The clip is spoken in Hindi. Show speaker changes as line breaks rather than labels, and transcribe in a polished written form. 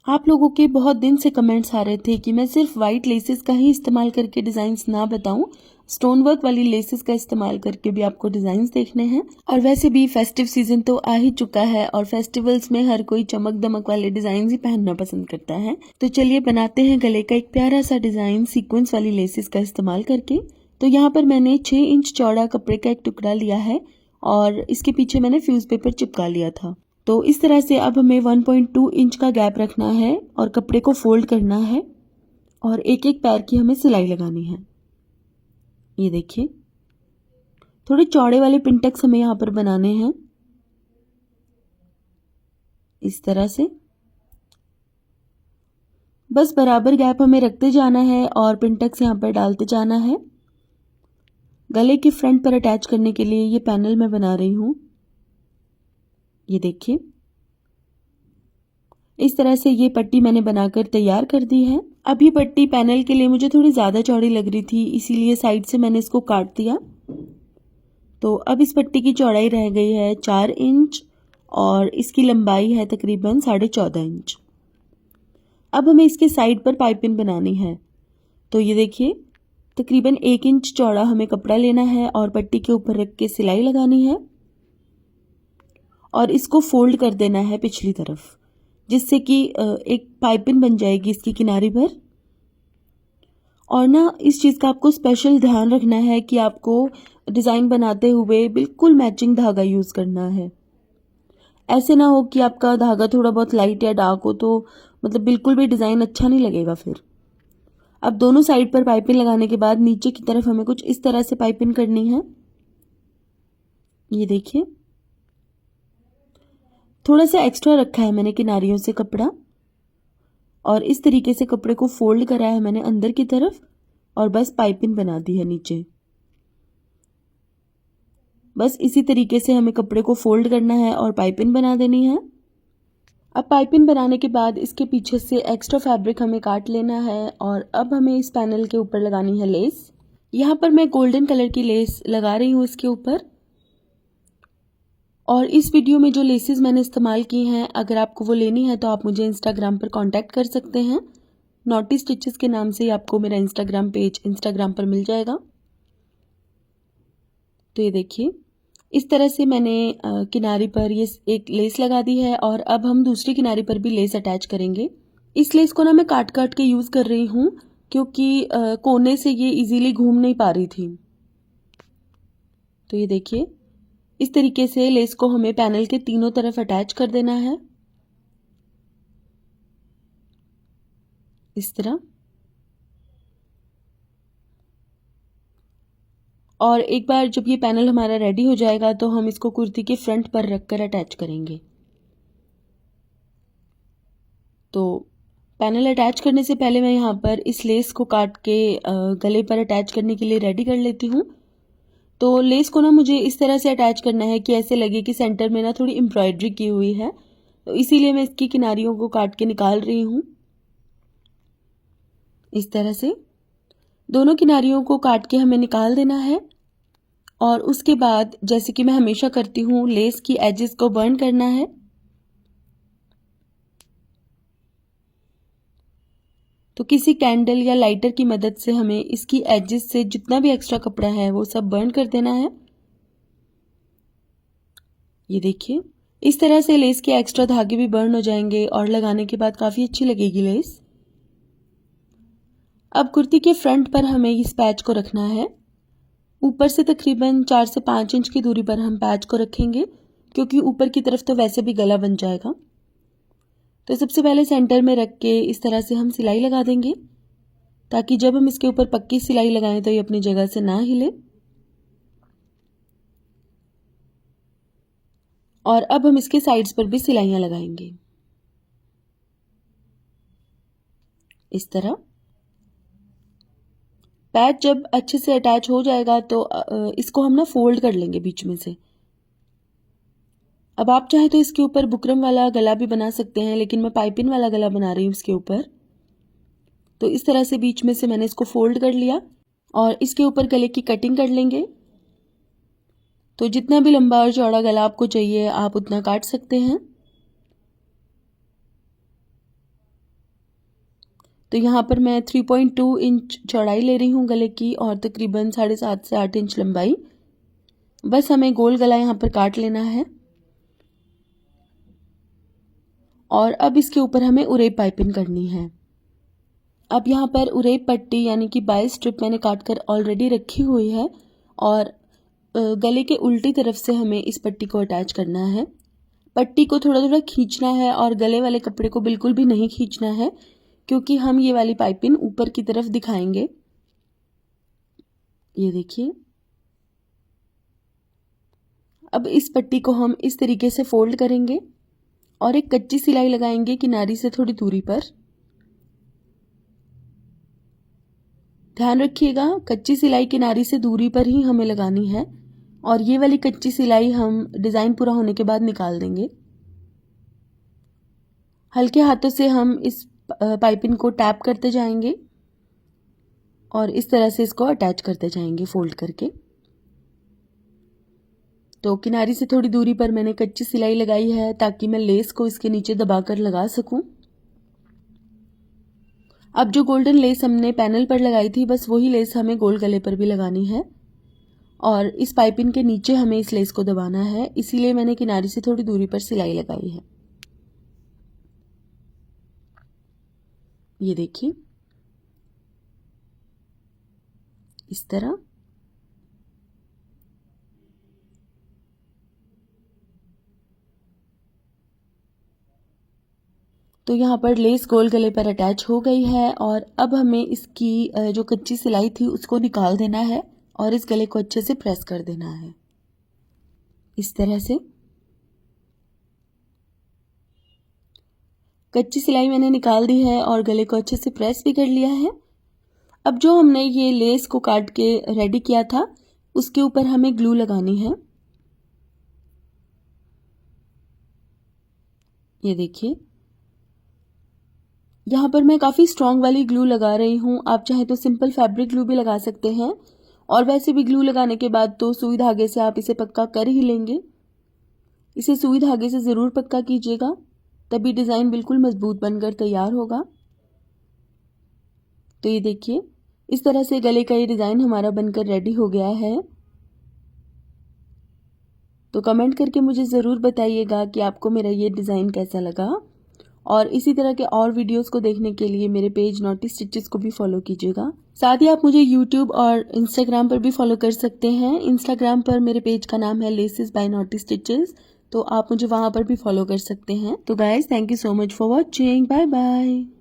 आप लोगों के बहुत दिन से कमेंट्स आ रहे थे कि मैं सिर्फ वाइट लेसेस का ही इस्तेमाल करके डिज़ाइंस ना बताऊं, स्टोन वर्क वाली लेसेस का इस्तेमाल करके भी आपको डिज़ाइंस देखने हैं। और वैसे भी फेस्टिव सीजन तो आ ही चुका है और फेस्टिवल्स में हर कोई चमक दमक वाले डिज़ाइन ही पहनना पसंद करता है। तो चलिए बनाते हैं गले का एक प्यारा सा डिज़ाइन सीक्वेंस वाली लेसेस का इस्तेमाल करके। तो यहाँ पर मैंने 6 इंच चौड़ा कपड़े का एक टुकड़ा लिया है और इसके पीछे मैंने फ्यूज पेपर चिपका लिया था। तो इस तरह से अब हमें 1.2 इंच का गैप रखना है और कपड़े को फोल्ड करना है और एक एक पैर की हमें सिलाई लगानी है। ये देखिए, थोड़े चौड़े वाले पिंटक्स हमें यहाँ पर बनाने हैं इस तरह से। बस बराबर गैप हमें रखते जाना है और पिंटक्स यहाँ पर डालते जाना है। गले के फ्रंट पर अटैच करने के लिए ये पैनल मैं बना रही हूँ। ये देखिए, इस तरह से ये पट्टी मैंने बनाकर तैयार कर दी है। अब ये पट्टी पैनल के लिए मुझे थोड़ी ज़्यादा चौड़ी लग रही थी, इसीलिए साइड से मैंने इसको काट दिया। तो अब इस पट्टी की चौड़ाई रह गई है 4 इंच और इसकी लंबाई है तकरीबन 14.5 इंच। अब हमें इसके साइड पर पाइपिंग बनानी है। तो ये देखिए, तकरीबन 1 इंच चौड़ा हमें कपड़ा लेना है और पट्टी के ऊपर रख के सिलाई लगानी है और इसको फोल्ड कर देना है पिछली तरफ, जिससे कि एक पाइपिंग बन जाएगी इसकी किनारे पर। और ना इस चीज़ का आपको स्पेशल ध्यान रखना है कि आपको डिज़ाइन बनाते हुए बिल्कुल मैचिंग धागा यूज़ करना है। ऐसे ना हो कि आपका धागा थोड़ा बहुत लाइट या डार्क हो तो मतलब बिल्कुल भी डिज़ाइन अच्छा नहीं लगेगा फिर। अब दोनों साइड पर पाइपिंग लगाने के बाद नीचे की तरफ हमें कुछ इस तरह से पाइपिंग करनी है। ये देखिए, थोड़ा सा एक्स्ट्रा रखा है मैंने किनारियों से कपड़ा और इस तरीके से कपड़े को फोल्ड करा है मैंने अंदर की तरफ और बस पाइपिंग बना दी है नीचे। बस इसी तरीके से हमें कपड़े को फोल्ड करना है और पाइपिंग बना देनी है। अब पाइपिंग बनाने के बाद इसके पीछे से एक्स्ट्रा फैब्रिक हमें काट लेना है और अब हमें इस पैनल के ऊपर लगानी है लेस। यहाँ पर मैं गोल्डन कलर की लेस लगा रही हूँ इसके ऊपर। और इस वीडियो में जो लेसेस मैंने इस्तेमाल की हैं, अगर आपको वो लेनी है तो आप मुझे इंस्टाग्राम पर कांटेक्ट कर सकते हैं। नॉटी स्टिचेस के नाम से ही आपको मेरा इंस्टाग्राम पेज इंस्टाग्राम पर मिल जाएगा। तो ये देखिए, इस तरह से मैंने किनारे पर ये एक लेस लगा दी है और अब हम दूसरी किनारे पर भी लेस अटैच करेंगे। इस लेस को ना मैं काट काट के यूज़ कर रही हूँ क्योंकि कोने से ये इजीली घूम नहीं पा रही थी। तो ये देखिए, इस तरीके से लेस को हमें पैनल के तीनों तरफ अटैच कर देना है इस तरह। और एक बार जब ये पैनल हमारा रेडी हो जाएगा तो हम इसको कुर्ती के फ्रंट पर रखकर अटैच करेंगे। तो पैनल अटैच करने से पहले मैं यहाँ पर इस लेस को काट के गले पर अटैच करने के लिए रेडी कर लेती हूँ। तो लेस को ना मुझे इस तरह से अटैच करना है कि ऐसे लगे कि सेंटर में ना थोड़ी एम्ब्रॉयडरी की हुई है, तो इसीलिए मैं इसकी किनारियों को काट के निकाल रही हूँ। इस तरह से दोनों किनारियों को काट के हमें निकाल देना है और उसके बाद जैसे कि मैं हमेशा करती हूँ, लेस की एजेस को बर्न करना है। तो किसी कैंडल या लाइटर की मदद से हमें इसकी एजेस से जितना भी एक्स्ट्रा कपड़ा है वो सब बर्न कर देना है। ये देखिए, इस तरह से लेस के एक्स्ट्रा धागे भी बर्न हो जाएंगे और लगाने के बाद काफ़ी अच्छी लगेगी लेस। अब कुर्ती के फ्रंट पर हमें इस पैच को रखना है। ऊपर से तकरीबन 4 से 5 इंच की दूरी पर हम पैच को रखेंगे क्योंकि ऊपर की तरफ तो वैसे भी गला बन जाएगा। तो सबसे पहले सेंटर में रख के इस तरह से हम सिलाई लगा देंगे ताकि जब हम इसके ऊपर पक्की सिलाई लगाएं तो ये अपनी जगह से ना हिले। और अब हम इसके साइड्स पर भी सिलाइयाँ लगाएंगे इस तरह। पैच जब अच्छे से अटैच हो जाएगा तो इसको हम ना फोल्ड कर लेंगे बीच में से। अब आप चाहे तो इसके ऊपर बुकरम वाला गला भी बना सकते हैं, लेकिन मैं पाइपिंग वाला गला बना रही हूँ इसके ऊपर। तो इस तरह से बीच में से मैंने इसको फोल्ड कर लिया और इसके ऊपर गले की कटिंग कर लेंगे। तो जितना भी लंबा और चौड़ा गला आपको चाहिए आप उतना काट सकते हैं। तो यहाँ पर मैं 3.2 इंच चौड़ाई ले रही हूँ गले की और तकरीबन 7.5 से 8 इंच लंबाई। बस हमें गोल गला यहाँ पर काट लेना है और अब इसके ऊपर हमें उरेप पाइपिंग करनी है। अब यहाँ पर उरेप पट्टी यानी कि 22 स्ट्रिप मैंने काट कर ऑलरेडी रखी हुई है और गले के उल्टी तरफ से हमें इस पट्टी को अटैच करना है। पट्टी को थोड़ा थोड़ा खींचना है और गले वाले कपड़े को बिल्कुल भी नहीं खींचना है, क्योंकि हम ये वाली पाइपिंग ऊपर की तरफ दिखाएंगे। ये देखिए, अब इस पट्टी को हम इस तरीके से फोल्ड करेंगे और एक कच्ची सिलाई लगाएंगे किनारी से थोड़ी दूरी पर। ध्यान रखिएगा, कच्ची सिलाई किनारी से दूरी पर ही हमें लगानी है और ये वाली कच्ची सिलाई हम डिज़ाइन पूरा होने के बाद निकाल देंगे। हल्के हाथों से हम इस पाइपिंग को टैप करते जाएंगे और इस तरह से इसको अटैच करते जाएंगे फोल्ड करके। तो किनारी से थोड़ी दूरी पर मैंने कच्ची सिलाई लगाई है ताकि मैं लेस को इसके नीचे दबाकर लगा सकूं। अब जो गोल्डन लेस हमने पैनल पर लगाई थी, बस वही लेस हमें गोल गले पर भी लगानी है और इस पाइपिंग के नीचे हमें इस लेस को दबाना है, इसीलिए मैंने किनारी से थोड़ी दूरी पर सिलाई लगाई है। ये देखिए, इस तरह। तो यहाँ पर लेस गोल गले पर अटैच हो गई है और अब हमें इसकी जो कच्ची सिलाई थी उसको निकाल देना है और इस गले को अच्छे से प्रेस कर देना है, इस तरह से। कच्ची सिलाई मैंने निकाल दी है और गले को अच्छे से प्रेस भी कर लिया है। अब जो हमने ये लेस को काट के रेडी किया था उसके ऊपर हमें ग्लू लगानी है। ये देखिए, यहाँ पर मैं काफ़ी स्ट्रॉन्ग वाली ग्लू लगा रही हूँ। आप चाहे तो सिंपल फैब्रिक ग्लू भी लगा सकते हैं और वैसे भी ग्लू लगाने के बाद तो सुई धागे से आप इसे पक्का कर ही लेंगे। इसे सुई धागे से ज़रूर पक्का कीजिएगा, तभी डिज़ाइन बिल्कुल मजबूत बनकर तैयार होगा। तो ये देखिए, इस तरह से गले का ये डिज़ाइन हमारा बनकर रेडी हो गया है। तो कमेंट करके मुझे ज़रूर बताइएगा कि आपको मेरा ये डिज़ाइन कैसा लगा और इसी तरह के और वीडियोस को देखने के लिए मेरे पेज नॉटी स्टिचेस को भी फॉलो कीजिएगा। साथ ही आप मुझे यूट्यूब और इंस्टाग्राम पर भी फॉलो कर सकते हैं। इंस्टाग्राम पर मेरे पेज का नाम है लेसेस बाय नॉटी स्टिचेस, तो आप मुझे वहाँ पर भी फॉलो कर सकते हैं। तो guys, thank you so much for watching. Bye bye.